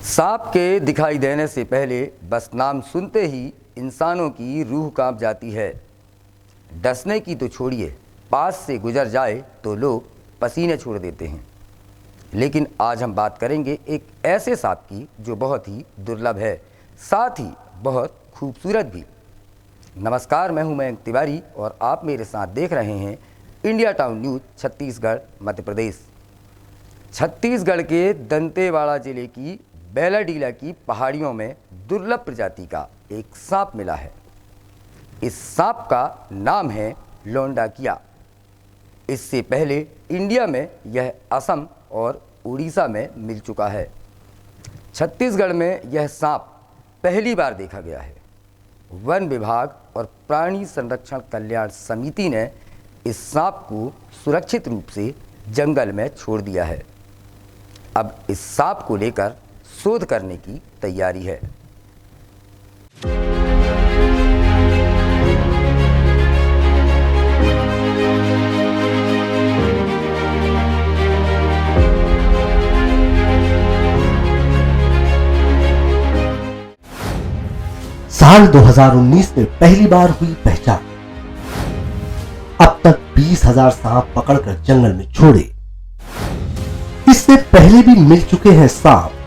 सांप के दिखाई देने से पहले बस नाम सुनते ही इंसानों की रूह कांप जाती है। डसने की तो छोड़िए, पास से गुजर जाए तो लोग पसीने छोड़ देते हैं। लेकिन आज हम बात करेंगे एक ऐसे सांप की जो बहुत ही दुर्लभ है, साथ ही बहुत खूबसूरत भी। नमस्कार, मैं हूं मयंक तिवारी और आप मेरे साथ देख रहे हैं India town news Chhattisgarh Madhya Pradesh. Chhattisgarh के दंतेवाड़ा जिले की बैलाडीला की पहाड़ियों में दुर्लभ प्रजाति का एक सांप मिला है। इस सांप का नाम है लौंडाकिया। इससे पहले इंडिया में यह असम और उड़ीसा में मिल चुका है। छत्तीसगढ़ में यह सांप पहली बार देखा गया है। वन विभाग और प्राणी संरक्षण कल्याण समिति ने इस सांप को सुरक्षित रूप से जंगल में छोड़ दिया है। अब इस सांप को लेकर शोध करने की तैयारी है। साल 2019 में पहली बार हुई पहचान। अब तक 20,000 सांप पकड़कर जंगल में छोड़े। इससे पहले भी मिल चुके हैं सांप।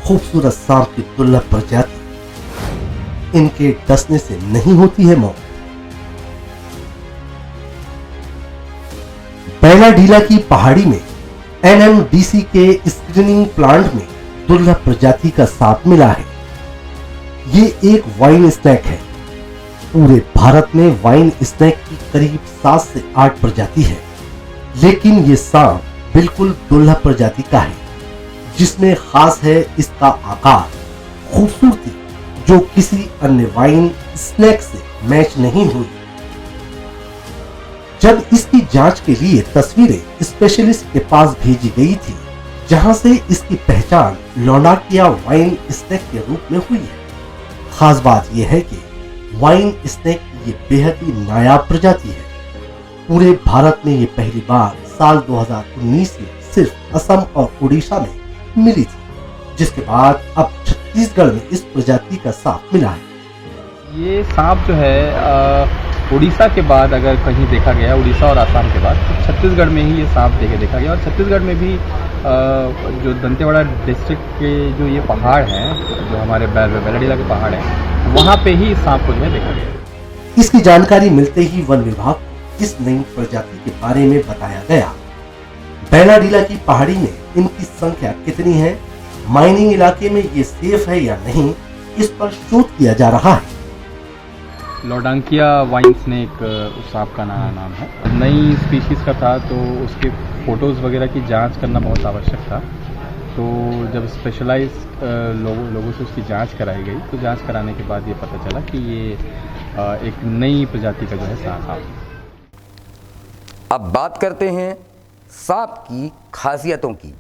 खूबसूरत सांप की दुर्लभ प्रजाति, इनके डसने से नहीं होती है मौत। बैलाडीला की पहाड़ी में एनएमडीसी के स्क्रीनिंग प्लांट में दुर्लभ प्रजाति का सांप मिला है। ये एक वाइन स्नेक है। पूरे भारत में वाइन स्नेक की करीब 7 से 8 प्रजाति है, लेकिन ये सांप बिल्कुल दुर्लभ प्रजाति का है, जिसमें खास है इसका आकार, खूबसूरती, जो किसी अन्य वाइन स्नेक से मैच नहीं हुई। जब इसकी जांच के लिए तस्वीरें स्पेशलिस्ट के पास भेजी गई थी, जहां से इसकी पहचान लौंडाकिया वाइन स्नेक के रूप में हुई है। खास बात यह है कि वाइन स्नेक ये बेहद ही नायाब प्रजाति है। पूरे भारत में ये पहली बार साल 2019 में सिर्फ असम और उड़ीसा में मिली थी, जिसके बाद अब छत्तीसगढ़ में इस प्रजाति का सांप मिला है। ये सांप जो है उड़ीसा के बाद अगर कहीं देखा गया, उड़ीसा और आसाम के बाद, तो छत्तीसगढ़ में ही ये सांप देखा गया। और छत्तीसगढ़ में भी जो दंतेवाड़ा डिस्ट्रिक्ट के जो ये पहाड़ हैं, जो हमारे बैलाडीला के पहाड़ हैं, वहाँ पे ही इस सांप को जो है देखा गया। इसकी जानकारी मिलते ही वन विभाग को इस नई प्रजाति के बारे में बताया गया। बैलाडीला की पहाड़ी में इनकी संख्या कितनी है, माइनिंग इलाके में ये सेफ है या नहीं, इस पर शोध किया जा रहा है। लौंडाकिया वाइन स्नेक उस सांप का नाम है। नई स्पीशीज का था तो उसके फोटोज़ वगैरह की जांच करना बहुत आवश्यक था। तो जब स्पेशलाइज लोगों से उसकी जांच कराई गई, तो जांच कराने के बाद ये पता चला कि ये एक नई प्रजाति का जो है सांप। अब बात करते हैं सांप की खासियतों की,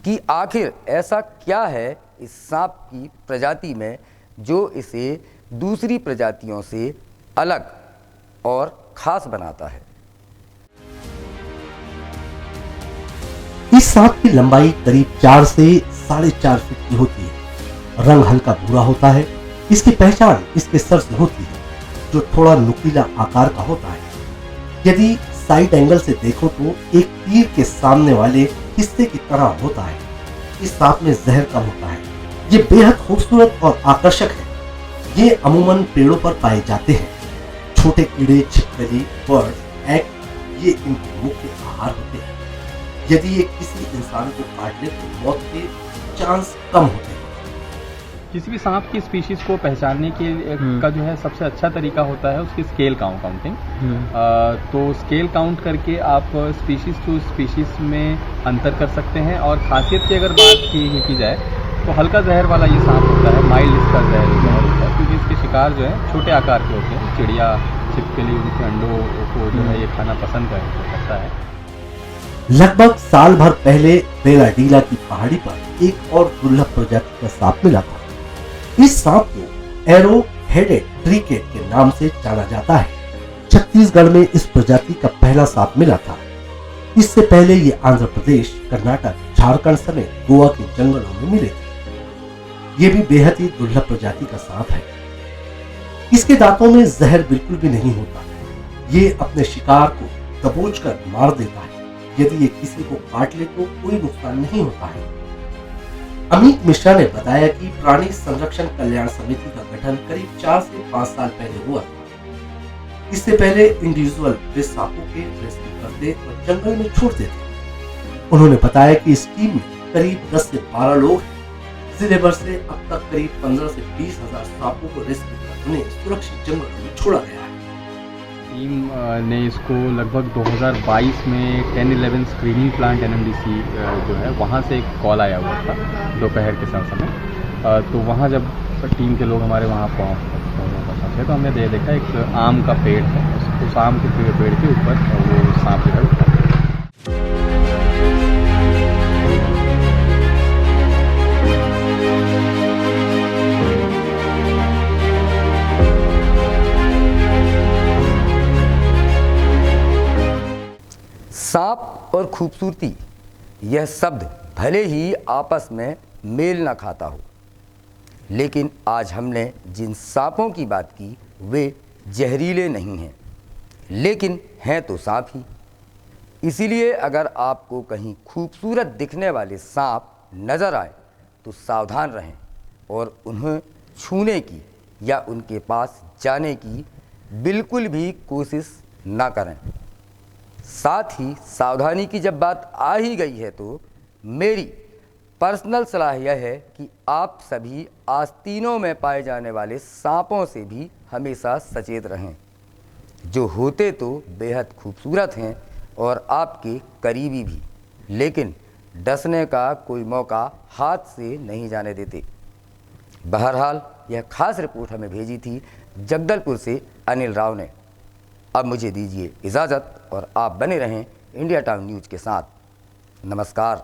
कि आखिर ऐसा क्या है इस सांप की प्रजाति में जो इसे दूसरी प्रजातियों से अलग और खास बनाता है। इस सांप की लंबाई करीब 4 से 4.5 फीट की होती है। रंग हल्का भूरा होता है। इसकी पहचान इसके सर से होती है, जो थोड़ा नुकीला आकार का होता है। यदि साइड एंगल से देखो तो एक तीर के सामने वाले हिस्से की तरह होता है। इस सांप में जहर कम होता है। ये बेहद खूबसूरत और आकर्षक है। ये अमूमन पेड़ों पर पाए जाते हैं। छोटे कीड़े, छिपकली, बर्ड, एग, ये इनके मुख्य आहार होते हैं। यदि ये किसी इंसान को काट ले तो मौत के चांस कम होते हैं। किसी भी सांप की स्पीशीज को पहचानने के का जो है सबसे अच्छा तरीका होता है उसकी स्केल काउंटिंग। तो स्केल काउंट करके आप स्पीशीज टू स्पीशीज में अंतर कर सकते हैं। और खासियत की अगर बात की जाए तो हल्का जहर वाला ये सांप होता है, माइल्ड इसका जहर होता है, क्योंकि इसके शिकार जो है छोटे आकार के होते हैं। चिड़िया, छिपकली, उनके अंडों को जो है ये खाना पसंद करता है। लगभग साल भर पहले बैलाडीला की पहाड़ी पर एक और दुर्लभ प्रजाति का सांप मिला था। इस सांप को एरो हेडेड ट्रिकेट के नाम से जाना जाता है। छत्तीसगढ़ में इस प्रजाति का पहला सांप मिला था। इससे पहले ये आंध्र प्रदेश, कर्नाटक, झारखंड समेत गोवा के जंगलों में मिले थे। ये भी बेहद ही दुर्लभ प्रजाति का सांप है। इसके दांतों में जहर बिल्कुल भी नहीं होता। ये अपने शिकार को दबोचकर मार देता है। यदि ये किसी को काट ले तो कोई नुकसान नहीं होता है। अमित मिश्रा ने बताया कि प्राणी संरक्षण कल्याण समिति का गठन करीब 4 से 5 साल पहले हुआ था। इससे पहले इंडिविजुअल वे सांपों के रेस्क्यू करते और जंगल में छोड़ते थे। उन्होंने बताया कि इस टीम में करीब 10 से 12 लोग हैं। जिले भर से अब तक करीब 15 से 20 हजार सांपों को रेस्क्यू कर उन्हें सुरक्षित जंगलों में छोड़ा गया है। टीम ने इसको लगभग 2022 में 10-11 स्क्रीनिंग प्लांट NMDC जो है वहाँ से एक कॉल आया हुआ था दोपहर के समय। तो वहाँ जब टीम के लोग हमारे वहाँ पहुँचे तो हमने देखा एक आम का पेड़ है, उस आम के पेड़ के ऊपर वो सांप जो है उठा। सांप और खूबसूरती, यह शब्द भले ही आपस में मेल ना खाता हो, लेकिन आज हमने जिन सांपों की बात की वे जहरीले नहीं हैं, लेकिन हैं तो सांप ही। इसीलिए अगर आपको कहीं खूबसूरत दिखने वाले सांप नज़र आए तो सावधान रहें और उन्हें छूने की या उनके पास जाने की बिल्कुल भी कोशिश ना करें। साथ ही सावधानी की जब बात आ ही गई है तो मेरी पर्सनल सलाह यह है कि आप सभी आस्तीनों में पाए जाने वाले सांपों से भी हमेशा सचेत रहें, जो होते तो बेहद खूबसूरत हैं और आपके करीबी भी, लेकिन डसने का कोई मौका हाथ से नहीं जाने देते। बहरहाल यह खास रिपोर्ट हमें भेजी थी जगदलपुर से अनिल राव ने। अब मुझे दीजिए इजाज़त और आप बने रहें इंडिया टाउन न्यूज़ के साथ। नमस्कार।